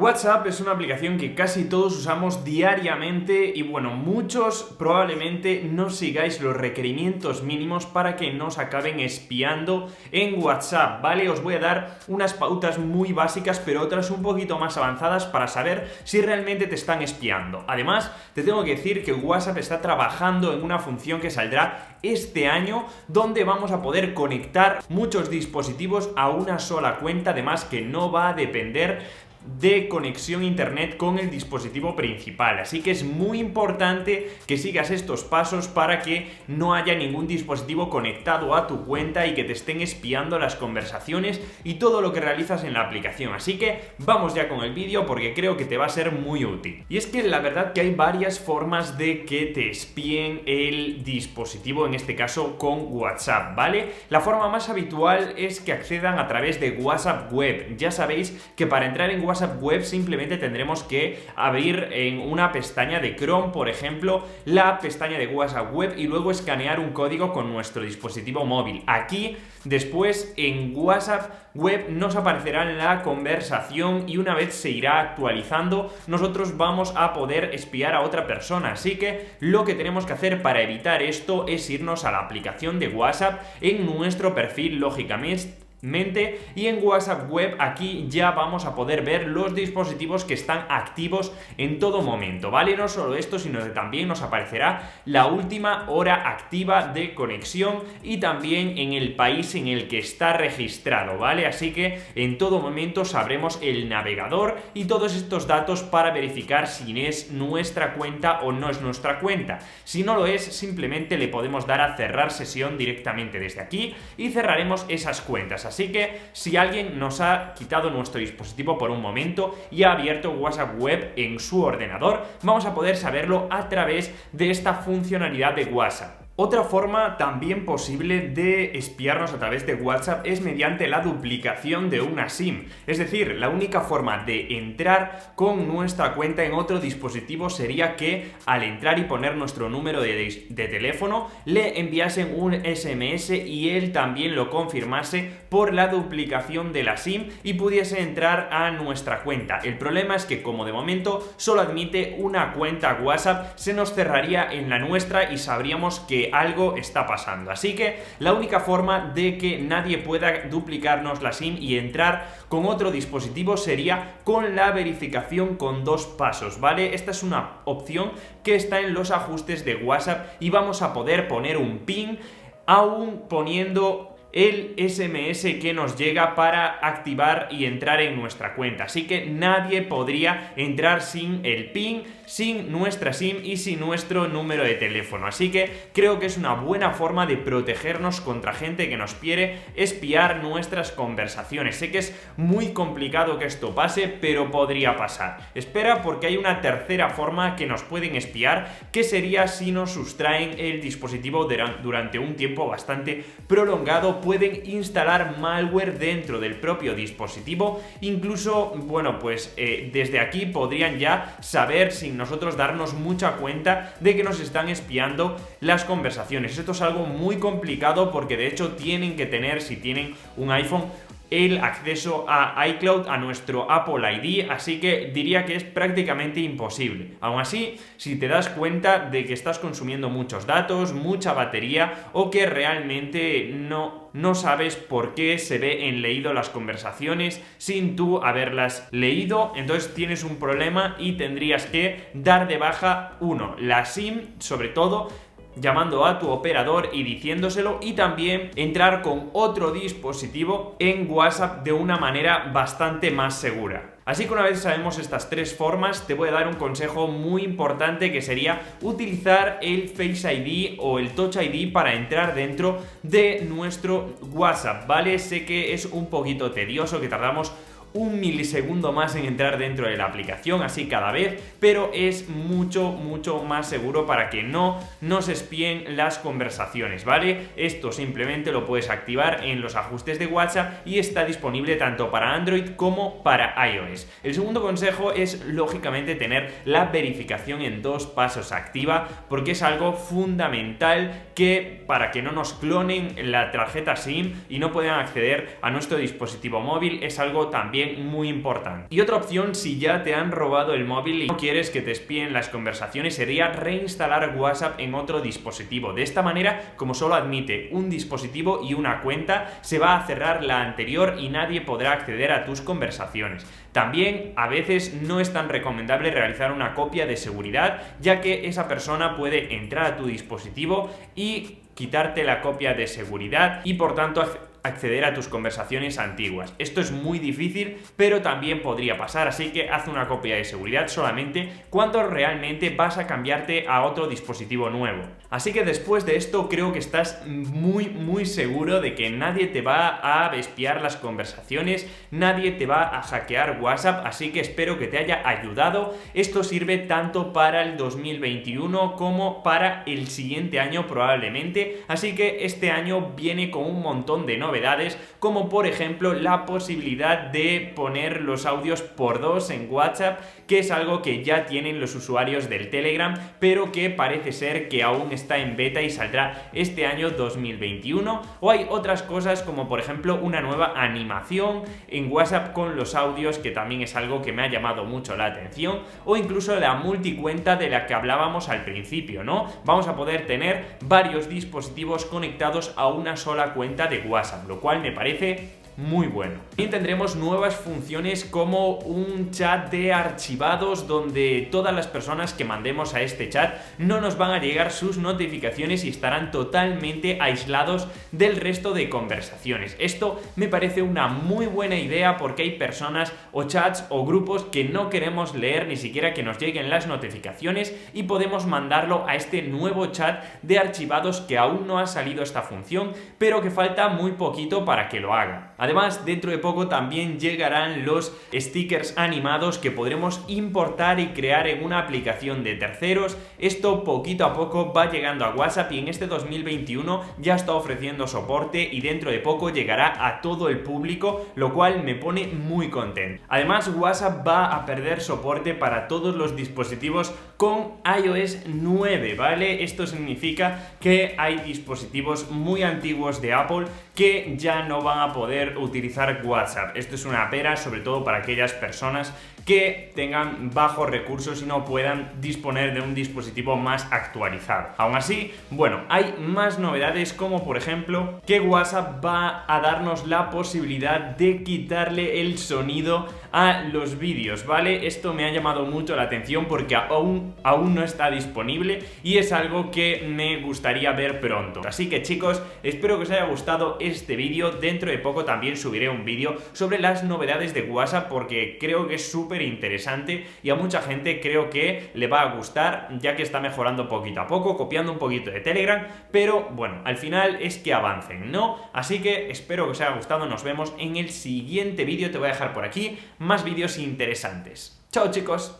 WhatsApp es una aplicación que casi todos usamos diariamente y bueno, muchos probablemente no sigáis los requerimientos mínimos para que no os acaben espiando en WhatsApp, ¿vale? Os voy a dar unas pautas muy básicas, pero otras un poquito más avanzadas para saber si realmente te están espiando. Además, te tengo que decir que WhatsApp está trabajando en una función que saldrá este año, donde vamos a poder conectar muchos dispositivos a una sola cuenta, además que no va a depender de conexión a internet con el dispositivo principal, así que es muy importante que sigas estos pasos para que no haya ningún dispositivo conectado a tu cuenta y que te estén espiando las conversaciones y todo lo que realizas en la aplicación. Así que vamos ya con el vídeo porque creo que te va a ser muy útil. Y es que la verdad que hay varias formas de que te espíen el dispositivo, en este caso con WhatsApp, ¿vale? La forma más habitual es que accedan a través de WhatsApp Web. Ya sabéis que para entrar en WhatsApp Web simplemente tendremos que abrir en una pestaña de Chrome, por ejemplo, la pestaña de WhatsApp Web y luego escanear un código con nuestro dispositivo móvil. Aquí, después, en WhatsApp Web nos aparecerá la conversación y una vez se irá actualizando, nosotros vamos a poder espiar a otra persona. Así que lo que tenemos que hacer para evitar esto es irnos a la aplicación de WhatsApp en nuestro perfil, lógicamente, y en WhatsApp Web aquí ya vamos a poder ver los dispositivos que están activos en todo momento, ¿vale? No solo esto, sino que también nos aparecerá la última hora activa de conexión y también en el país en el que está registrado, ¿vale? Así que en todo momento sabremos el navegador y todos estos datos para verificar si es nuestra cuenta o no es nuestra cuenta. Si no lo es, simplemente le podemos dar a cerrar sesión directamente desde aquí y cerraremos esas cuentas. Así que si alguien nos ha quitado nuestro dispositivo por un momento y ha abierto WhatsApp Web en su ordenador, vamos a poder saberlo a través de esta funcionalidad de WhatsApp. Otra forma también posible de espiarnos a través de WhatsApp es mediante la duplicación de una SIM. Es decir, la única forma de entrar con nuestra cuenta en otro dispositivo sería que al entrar y poner nuestro número de teléfono le enviasen un SMS y él también lo confirmase por la duplicación de la SIM y pudiese entrar a nuestra cuenta. El problema es que como de momento solo admite una cuenta WhatsApp, se nos cerraría en la nuestra y sabríamos que algo está pasando. Así que la única forma de que nadie pueda duplicarnos la SIM y entrar con otro dispositivo sería con la verificación con 2 pasos, ¿vale? Esta es una opción que está en los ajustes de WhatsApp y vamos a poder poner un PIN aún poniendo el SMS que nos llega para activar y entrar en nuestra cuenta. Así que nadie podría entrar sin el PIN, sin nuestra SIM y sin nuestro número de teléfono. Así que creo que es una buena forma de protegernos contra gente que nos quiere espiar nuestras conversaciones. Sé que es muy complicado que esto pase, pero podría pasar. Espera, porque hay una tercera forma que nos pueden espiar, que sería si nos sustraen el dispositivo durante un tiempo bastante prolongado. Pueden instalar malware dentro del propio dispositivo, incluso, bueno, pues desde aquí podrían ya saber, sin nosotros darnos mucha cuenta, de que nos están espiando las conversaciones. Esto es algo muy complicado porque de hecho tienen que tener, si tienen un iPhone, el acceso a iCloud, a nuestro Apple ID, así que diría que es prácticamente imposible. Aún así, si te das cuenta de que estás consumiendo muchos datos, mucha batería o que realmente no sabes por qué se ve en leído las conversaciones sin tú haberlas leído, entonces tienes un problema y tendrías que dar de baja, la SIM, sobre todo, llamando a tu operador y diciéndoselo, y también entrar con otro dispositivo en WhatsApp de una manera bastante más segura. Así que una vez sabemos estas 3 formas, te voy a dar un consejo muy importante, que sería utilizar el Face ID o el Touch ID para entrar dentro de nuestro WhatsApp, ¿vale? Sé que es un poquito tedioso, que tardamos 1 milisegundo más en entrar dentro de la aplicación, así cada vez, pero es mucho más seguro para que no nos espíen las conversaciones, ¿vale? Esto simplemente lo puedes activar en los ajustes de WhatsApp y está disponible tanto para Android como para iOS. El segundo consejo es, lógicamente, tener la verificación en 2 pasos activa, porque es algo fundamental para que no nos clonen la tarjeta SIM y no puedan acceder a nuestro dispositivo móvil. Es algo también también muy importante. Y otra opción, si ya te han robado el móvil y no quieres que te espíen las conversaciones, sería reinstalar WhatsApp en otro dispositivo. De esta manera, como solo admite un dispositivo y una cuenta, se va a cerrar la anterior y nadie podrá acceder a tus conversaciones. También a veces no es tan recomendable realizar una copia de seguridad, ya que esa persona puede entrar a tu dispositivo y quitarte la copia de seguridad y por tanto acceder a tus conversaciones antiguas. Esto es muy difícil, pero también podría pasar, así que haz una copia de seguridad solamente cuando realmente vas a cambiarte a otro dispositivo nuevo. Así que después de esto creo que estás muy seguro de que nadie te va a espiar las conversaciones, nadie te va a hackear WhatsApp, así que espero que te haya ayudado. Esto sirve tanto para el 2021 como para el siguiente año probablemente, así que este año viene con un montón de novedades, como por ejemplo la posibilidad de poner los audios por dos en WhatsApp, que es algo que ya tienen los usuarios del Telegram, pero que parece ser que aún está en beta y saldrá este año 2021. O hay otras cosas como por ejemplo una nueva animación en WhatsApp con los audios, que también es algo que me ha llamado mucho la atención, o incluso la multicuenta de la que hablábamos al principio, ¿no? Vamos a poder tener varios dispositivos conectados a una sola cuenta de WhatsApp, lo cual me parece muy bueno. También tendremos nuevas funciones como un chat de archivados, donde todas las personas que mandemos a este chat no nos van a llegar sus notificaciones y estarán totalmente aislados del resto de conversaciones. Esto me parece una muy buena idea, porque hay personas o chats o grupos que no queremos leer ni siquiera que nos lleguen las notificaciones, y podemos mandarlo a este nuevo chat de archivados que aún no ha salido esta función, pero que falta muy poquito para que lo haga. Además, dentro de poco también llegarán los stickers animados que podremos importar y crear en una aplicación de terceros. Esto poquito a poco va llegando a WhatsApp y en este 2021 ya está ofreciendo soporte y dentro de poco llegará a todo el público, lo cual me pone muy contento. Además, WhatsApp va a perder soporte para todos los dispositivos con iOS 9, ¿vale? Esto significa que hay dispositivos muy antiguos de Apple que ya no van a poder utilizar WhatsApp. Esto es una pena, sobre todo para aquellas personas que tengan bajos recursos y no puedan disponer de un dispositivo más actualizado. Aún así, bueno, hay más novedades, como por ejemplo que WhatsApp va a darnos la posibilidad de quitarle el sonido a los vídeos, ¿vale? Esto me ha llamado mucho la atención porque aún no está disponible y es algo que me gustaría ver pronto. Así que chicos, espero que os haya gustado este vídeo. Dentro de poco también subiré un vídeo sobre las novedades de WhatsApp, porque creo que es súper interesante y a mucha gente creo que le va a gustar, ya que está mejorando poquito a poco, copiando un poquito de Telegram, pero bueno, al final es que avancen, ¿no? Así que espero que os haya gustado. Nos vemos en el siguiente vídeo. Te voy a dejar por aquí más vídeos interesantes. ¡Chao, chicos!